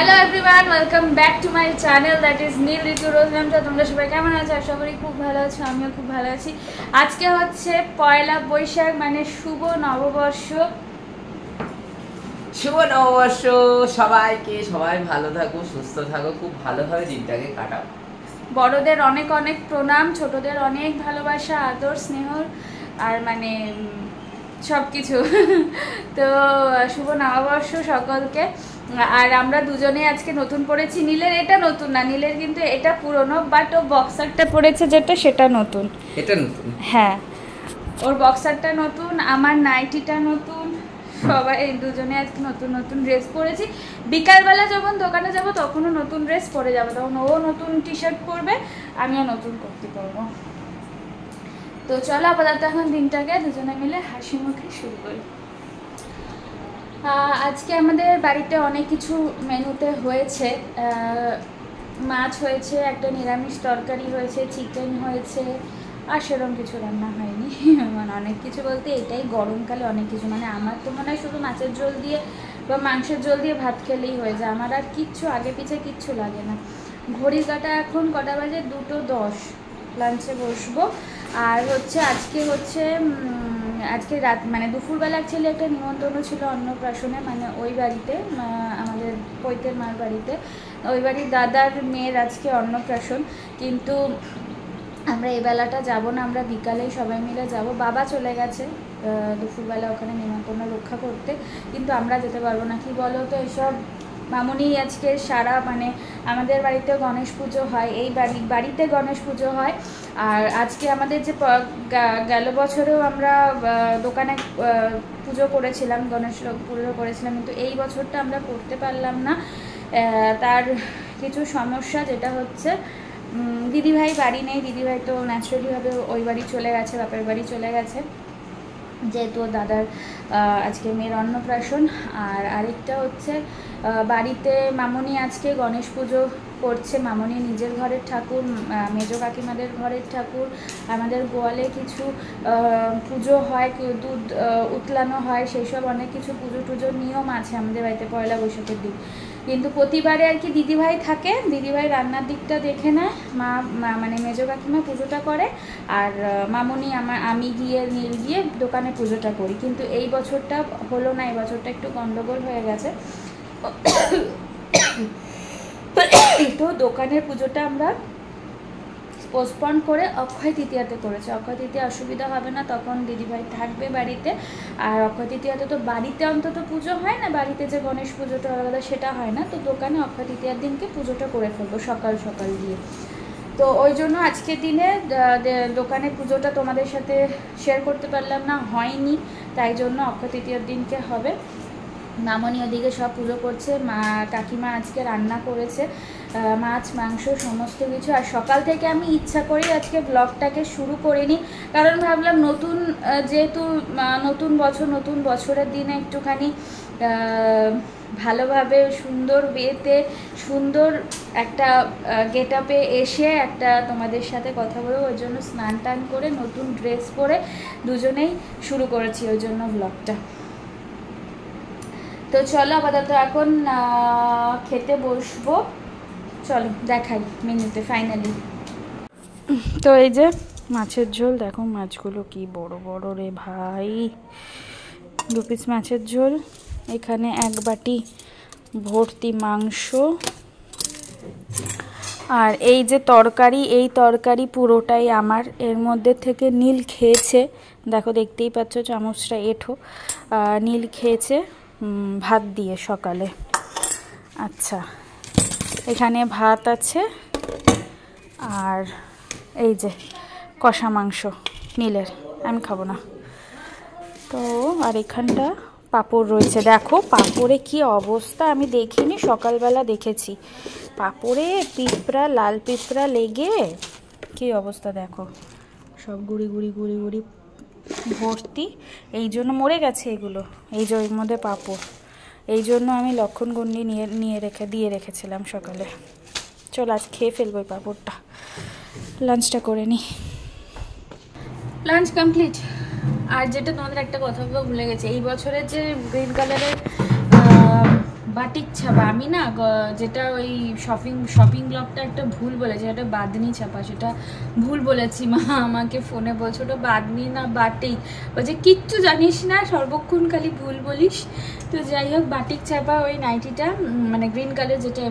Hello everyone, welcome back to my channel that is Neel Ritu Rose নামটা। তোমরা সবাই কেমন আছো? আশা করি খুব ভালো আছো, আমিও খুব ভালো আছি। আজকে হচ্ছে পয়লা বৈশাখ, মানে শুভ নববর্ষ। শুভ নববর্ষ সবাইকে। সবাই ভালো থাকো, সুস্থ থাকো, খুব ভালোভাবে দিনটাকে কাটাও। বড়দের অনেক অনেক প্রণাম, ছোটদের অনেক ভালোবাসা, আদর, স্নেহ আর মানে সব কিছু। তো শুভ নববর্ষ সকলকে। আর আমরা দুজনে আজকে নতুন পরেছি। নীলের এটা নতুন না, নীলের কিন্তু এটা পুরনো, বাট ও বক্সারটা পরেছে যেটা সেটা নতুন। এটা নতুন, হ্যাঁ, ওর বক্সারটা নতুন, আমার নাইটিটা নতুন। সবাই দুজনে আজকে নতুন নতুন ড্রেস পরেছি। বিকালবেলা যখন দোকানে যাব তখনও নতুন ড্রেস পরে যাবে, তখন ও নতুন টি শার্ট পরবে, আমিও নতুন কুর্তি পরবো। তো চলো আপাতত এখন দিনটাকে দুজনে মিলে হাসি মুখে শুরু করি। আজকে আমাদের বাড়িতে অনেক কিছু মেনুতে হয়েছে। মাছ হয়েছে, একটা নিরামিষ তরকারি হয়েছে, চিকেন হয়েছে, আর সেরকম কিছু রান্না হয়নি। মানে অনেক কিছু বলতে এটাই গরমকালে অনেক কিছু, মানে আমার তো মনে হয় শুধু মাছের ঝোল দিয়ে বা মাংসের ঝোল দিয়ে ভাত খেলেই হয়ে যায়, আমার আর কিচ্ছু আগে পিছে কিচ্ছু লাগে না। ঘড়ি কাটা এখন কটা বাজে? 2:10। লাঞ্চে বসবো। আর হচ্ছে আজকে রাত মানে দুপুরবেলা অ্যাকচুয়ালি একটা নিমন্ত্রণ ছিল অন্নপ্রাশনে, মানে ওই বাড়িতে, আমাদের পৈতের মার বাড়িতে। ওই বাড়ির দাদার মেয়ের আজকে অন্নপ্রাশন, কিন্তু আমরা এই বেলাটা যাবো না, আমরা বিকালেই সবাই মিলে যাব। বাবা চলে গেছে দুপুরবেলা ওখানে নিমন্ত্রণ রক্ষা করতে, কিন্তু আমরা যেতে পারবো না। কি বলো তো, এসব মামুনি আজকে সারা মানে আমাদের বাড়িতে গণেশ পুজো হয়, এই বাড়িতে গণেশ পুজো হয়। আর আজকে আমাদের যে গেল বছরেও আমরা দোকানে পুজো করেছিলাম, গণেশ পুজো করেছিলাম, কিন্তু এই বছরটা আমরা করতে পারলাম না। তার কিছু সমস্যা, যেটা হচ্ছে দিদিভাই বাড়ি নেই। দিদিভাই তো ন্যাচারালিভাবে ওই বাড়ি চলে গেছে, বাপের বাড়ি চলে গেছে, যেহেতু দাদার আজকে মেয়ের অন্নপ্রাশন। আর আরেকটা হচ্ছে বাড়িতে মামনি আজকে গণেশ পুজো করছে। মামনি নিজের ঘরের ঠাকুর, মেজো কাকিমাদের ঘরের ঠাকুর, আমাদের গোয়ালে কিছু পুজো হয়, দুধ উতলানো হয়, সেই সব অনেক কিছু পুজো টুজোর নিয়ম আছে আমাদের বাড়িতে পয়লা বৈশাখের দিন। কিন্তু প্রতিবারে আর কি দিদিভাই থাকে, দিদিভাই রান্নার দিকটা দেখে নেয়, মানে মেজো কাকিমা পুজোটা করে, আর মামনি আমি গিয়ে নীল গিয়ে দোকানে পুজোটা করি। কিন্তু এই বছরটা হলো না, এই বছরটা একটু গন্ডগোল হয়ে গেছে। তো দোকানের পুজোটা আমরা পোস্টপন করে অক্ষয় তৃতীয়াতে করেছে। অক্ষয় তৃতীয়া অসুবিধা হবে না, তখন দিদিভাই থাকবে বাড়িতে। আর অক্ষয় তৃতীয়াতে তো বাড়িতে অন্তত পুজো হয় না, বাড়িতে যে গণেশ পুজোটা আলাদা সেটা হয় না। তো দোকানে অক্ষয় তৃতীয়ার দিনকে পুজোটা করে ফেলবো সকাল সকাল দিয়ে। তো ওই জন্য আজকের দিনে দোকানে পুজোটা তোমাদের সাথে শেয়ার করতে পারলাম না, হয়নি, তাই জন্য অক্ষয় তৃতীয়ার দিনকে হবে। মামনি ওদিকে সব পুজো করছে, কাকিমা আজকে রান্না করেছে মাছ মাংস সমস্ত কিছু। আর সকাল থেকে আমি ইচ্ছা করেই আজকে ব্লগটাকে শুরু করিনি, কারণ ভাবলাম নতুন যেহেতু নতুন বছরের দিনে একটুখানি ভালোভাবে সুন্দর ওয়েতে সুন্দর একটা গেট আপে এসে একটা তোমাদের সাথে কথা বলবো। ওই জন্য স্নান টান করে নতুন ড্রেস পরে দুজনেই শুরু করেছি ওই জন্য ব্লগটা। তো চলো আপাতত এখন খেতে বসবো, চলো দেখাই মেনুতে ফাইনালি। তো এই যে মাছের ঝোল, দেখো মাছগুলো কি বড় বড় রে ভাই, 2 পিস মাছের ঝোল, এখানে 1 বাটি ভর্তি মাংস, আর এই যে তরকারি, এই তরকারি পুরোটাই আমার। এর মধ্যে থেকে নীল খেয়েছে, দেখো দেখতেই পাচ্ছ চামচটা এঁঠো, নীল খেয়েছে ভাত দিয়ে সকালে। আচ্ছা, এখানে ভাত আছে, আর এই যে কষা মাংস নীলের, আমি খাবো না। তো আর এখানটা পাঁপড় রয়েছে, দেখো পাঁপড়ে কি অবস্থা, আমি দেখিনি, সকালবেলা দেখেছি পাঁপড়ে পিঁপড়া, লাল পিঁপড়া লেগে কি অবস্থা, দেখো সব গুড়ি গুড়ি গুড়ি গুড়ি ভর্তি, এই জন্য মরে গেছে এগুলো, এই যে ওর মধ্যে পাঁপড়, এই জন্য আমি লক্ষণগণ্ডি দিয়ে রেখেছিলাম সকালে। চল আজ খেয়ে ফেলবো এই পাঁপড়টা, লাঞ্চটা করে নিই। Lunch complete. আর যেটা তোমাদের একটা কথা বলতে ভুলে গেছি, এই বছরের যে গ্রিন কালারের বাটিক ছাপা আমি না যেটা ওই শপিং ব্লগটা একটা ভুল বলেছি, এটা বাদনি ছাপা, সেটা ভুল বলেছি। মা আমাকে ফোনে বলছে ওটা বাদনি না বাটিক, বলছে কিচ্ছু জানিস না, সর্বক্ষণ খালি ভুল বলিস। তো যাই হোক, বাটিক ছাপা ওই নাইটিটা মানে গ্রিন কালার, যেটা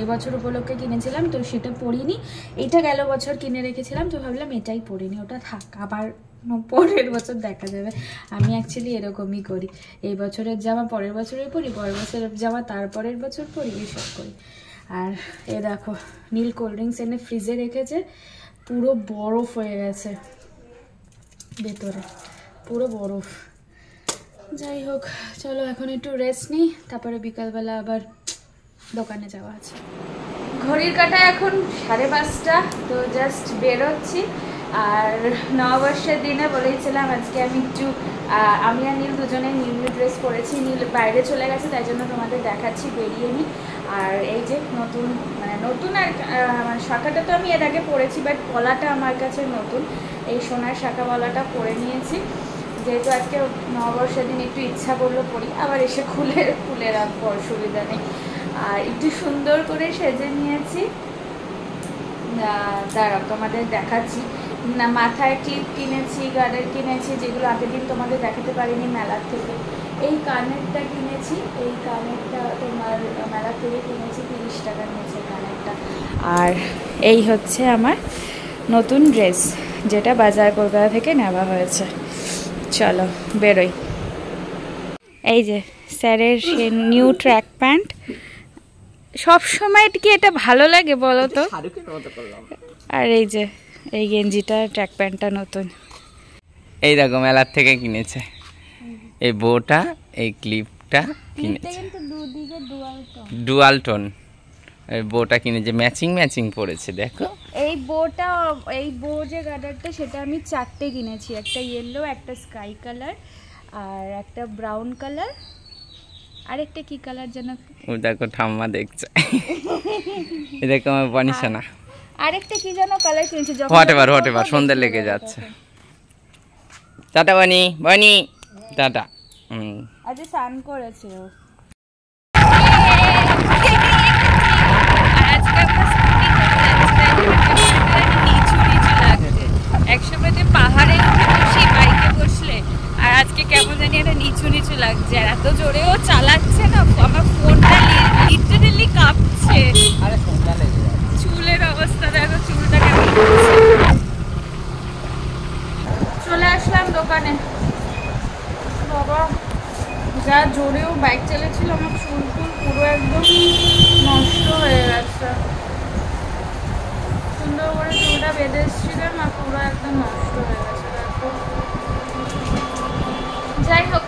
এবছর উপলক্ষে কিনেছিলাম, তো সেটা পরিনি। এটা গেল বছর কিনে রেখেছিলাম, তো ভাবলাম এটাই পরিনি, ওটা থাক, আবার পরের বছর দেখা যাবে। আমি অ্যাকচুয়ালি এরকমই করি, এই বছরের জামা পরের বছরে পরি, পরের বছরের জামা তারপরের বছর পরি, এসব করি। আর এ দেখো নীল কোল্ড ড্রিঙ্কস এনে ফ্রিজে রেখেছে, পুরো বরফ হয়ে গেছে ভেতরে, পুরো বরফ। যাই হোক, চলো এখন একটু রেস্ট নিই, তারপরে বিকালবেলা আবার দোকানে যাওয়া আছে। ঘড়ির কাঁটা এখন 5:30, তো জাস্ট বেরোচ্ছি। আর নববর্ষের দিনে বলেছিলাম আজকে আমি একটু আমি আর নীল দুজনে নিউ ড্রেস পরেছি। নীল বাইরে চলে গেছে, তাই জন্য তোমাদের দেখাচ্ছি, বেরিয়ে নিই। আর এই যে নতুন, মানে নতুন আর মানে শাখাটা তো আমি এর আগে পরেছি, বাট পলাটা আমার কাছে নতুন, এই সোনার শাখা পলাটা পরে নিয়েছি। যেহেতু আজকে নববর্ষের দিন একটু ইচ্ছা করলো পরি, আবার এসে খুলে রাখবো, অসুবিধা নেই। আর একটু সুন্দর করে সেজে নিয়েছি, দাঁড়াও তোমাদের দেখাচ্ছি। না, মাথায় ক্লিপ কিনেছি, গার্ডার কিনেছি, যেগুলো আগের দিন তোমাদের দেখাতে পারিনি মেলার থেকে। এই কানেরটা কিনেছি, এই কানেরটা তোমার মেলা থেকে কিনেছি, 30 টাকা নিয়েছে কানেরটা। আর এই হচ্ছে আমার নতুন ড্রেস, যেটা বাজার কলকাতা থেকে নেওয়া হয়েছে। চলো বেরোই। এই যে স্যারের সে নিউ ট্র্যাক প্যান্ট, সব সময় কি এটা ভালো লাগে বলো তো? আর এই যে এই গেঞ্জিটা, ট্র্যাক প্যান্টটা নতুন, এই দেখো মেলার থেকে কিনেছে। এই বউটা, এই ক্লিপটা কিনেছে, ডুয়াল টোন। এই বউটা কিনেছে, ম্যাচিং পড়েছে, দেখো। এই বউ যে গার্ডারটা, সেটা আমি 4টে কিনেছি, একটা ইয়েলো, একটা স্কাই কালার, আর একটা ব্রাউন কালার, আরেকটা কি কালার যেন, ও দেখো ঠাম্মা দেখছে। এই দেখো আমার বানিশানা, আরেকটা কি যেন কালার কিনেছি। হোয়াট সন্ধ্যা লেগে যাচ্ছে। টাটা বানি টাটা। আজ স্নান করেছে ও। একসময় পাহাড়ে উঠে বসি বাইকে বসলে, আর আজকে কেমন জানি একটা নিচু লাগছে, আর এত জোরেও চালাচ্ছে না, আমার ফোনটা লিটারেলি কাঁপছে। চুলের অবস্থা দেখো, চুলটা কেমন। চলে আসলাম দোকানে, বাবা যা জোরেও বাইক চালাচ্ছিল, আমার চুল পুরো একদম নষ্ট হয়ে গেছে। সুন্দর করে চুলটা বেঁধে এসেছিলাম, আর পুরো একদম নষ্ট হয়ে গেছে দেখো। যাই হোক,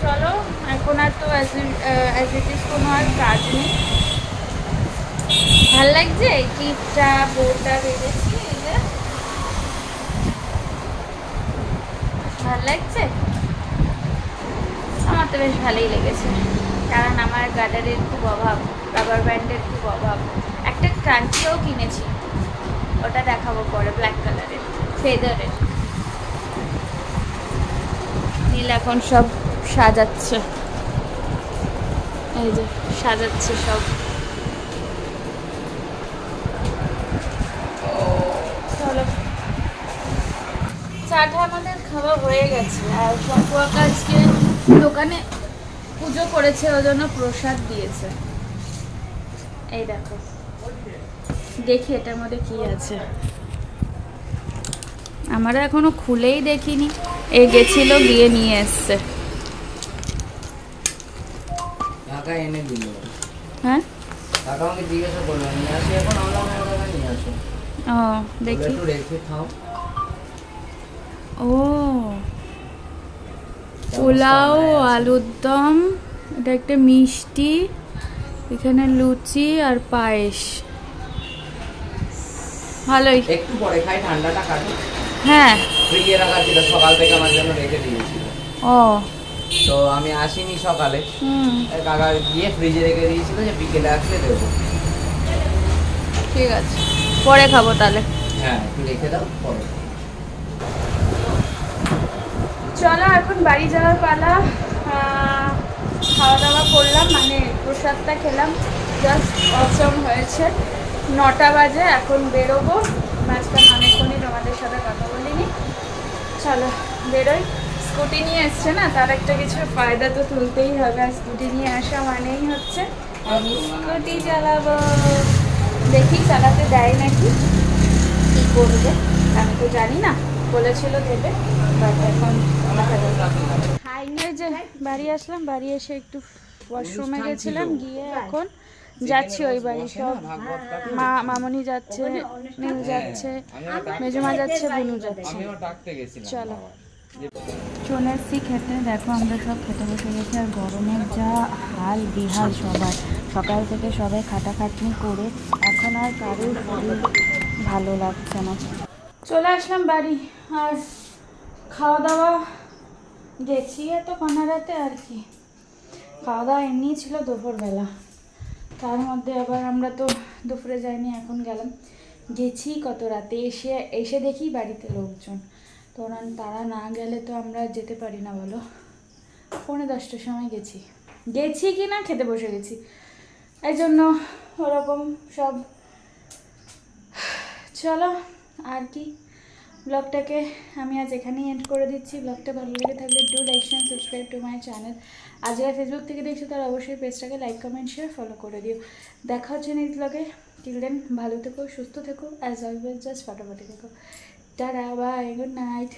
চলো এখন আর তো অ্যাজ ইট ইজ কোনো আর কাজ নেই। ভাল লাগছে এই ক্লিপটা, বউটা বেঁধেছি, এই যে ভাল লাগছে। আমার তো বেশ ভালোই লেগেছে, কারণ আমার গার্ডারের খুব অভাব, রাবার ব্যান্ডের খুব অভাব। একটা ক্রাঞ্চিও কিনেছি, ওটা দেখাবো পরে, ব্ল্যাক কালারের ফেদারের। নীল এখন সব সাজাচ্ছে, এই যে সাজাচ্ছে সব। চলো, চাটা আমাদের খাওয়া হয়ে গেছে, আর সম্পর্ক আজকে দোকানে পুজো করেছে, ওই জন্য প্রসাদ দিয়েছে। এই দেখো, দেখি এটার মধ্যে কি আছে, আমরা এখনো খুলেই দেখিনি। এ গেছিল, গিয়ে নিয়ে এসছে। টাকা এনে দিল, হ্যাঁ টাকা আমাকে জিজ্ঞাসা করলো, নিয়ে আসি এখন, আমরা টাকা নিয়ে আসো। ও দেখি, একটু রেখে খাও। ও পোলাও, আলুর দম, এটা একটা মিষ্টি, এখানে লুচি আর পায়েস। ভালোই, একটু পরে খাই, ঠান্ডাটা কাটে। হ্যাঁ ফ্রিজে রাখা ছিল, সকাল থেকে আমার জন্য রেখে দিয়েছিল। ও তো আমি আসিনি সকালে, হুম, কাকা গিয়ে ফ্রিজে রেখে দিয়েছিল, যে বিকেলে আসলে দেবো। ঠিক আছে, পরে খাবো তাহলে। হ্যাঁ একটু রেখে দাও, পরে। চলো এখন বাড়ি যাওয়ার পালা। খাওয়া দাওয়া করলাম, মানে প্রসাদটা খেলাম, জাস্ট অসম হয়েছে। 9টা বাজে, এখন বেরোবো। মাঝখানে অনেকক্ষণই তোমাদের সাথে কথা বলিনি, চলো বেরোই। স্কুটি নিয়ে এসছে না, তার একটা কিছু ফায়দা তো তুলতেই হবে। আর স্কুটি নিয়ে আসা মানেই হচ্ছে আমি স্কুটি চালাবো। দেখি চালাতে দেয় নাকি, কী করবে আমি তো জানি না, বলেছিল দেবে, বাট এখন যে বাড়ি আসলাম, বাড়ি এসে একটু ওয়াশরুমে গেছিলাম, গিয়ে এখন যাচ্ছি ওই বাড়ি। সব মামনি যাচ্ছে, নীল যাচ্ছে, মেজমা যাচ্ছে, বুনু যাচ্ছে। চলো চলে এসছি খেতে। দেখো আমরা সব খেতে বসে গেছি, আর গরমের যা হাল বিহাল সবার, সকাল থেকে সবাই খাটাখাটনি করে এখন আর কারোর শরীর ভালো লাগছে না। চলে আসলাম বাড়ি, আর খাওয়া দাওয়া গেছি এত রাতে, আর কি খাওয়া দাওয়া এমনি ছিল দুপুরবেলা, তার মধ্যে আবার আমরা তো দুপুরে যাইনি, এখন গেলাম। গেছি কত রাতে, এসে দেখি বাড়িতে লোকজন, তো তারা না গেলে তো আমরা যেতে পারি না বলো। 10:45টার সময় গেছি কি না খেতে বসে গেছি, এই জন্য ওরকম সব। চলো আর কি, ব্লগটাকে আমি আজ এখানেই এন্ড করে দিচ্ছি। ব্লগটা ভালো লেগে থাকলে do like and subscribe to my channel. আর যারা ফেসবুক থেকে দেখছো তারা অবশ্যই পেজটাকে লাইক কমেন্ট শেয়ার ফলো করে দিও। দেখা হচ্ছে নেক্সট ব্লগে। টিল দেন ভালো থেকো, সুস্থ থেকো, অ্যাজ অলওয়েজ জাস্ট ফাটাফাটি থেকো। Tata, bye, good night.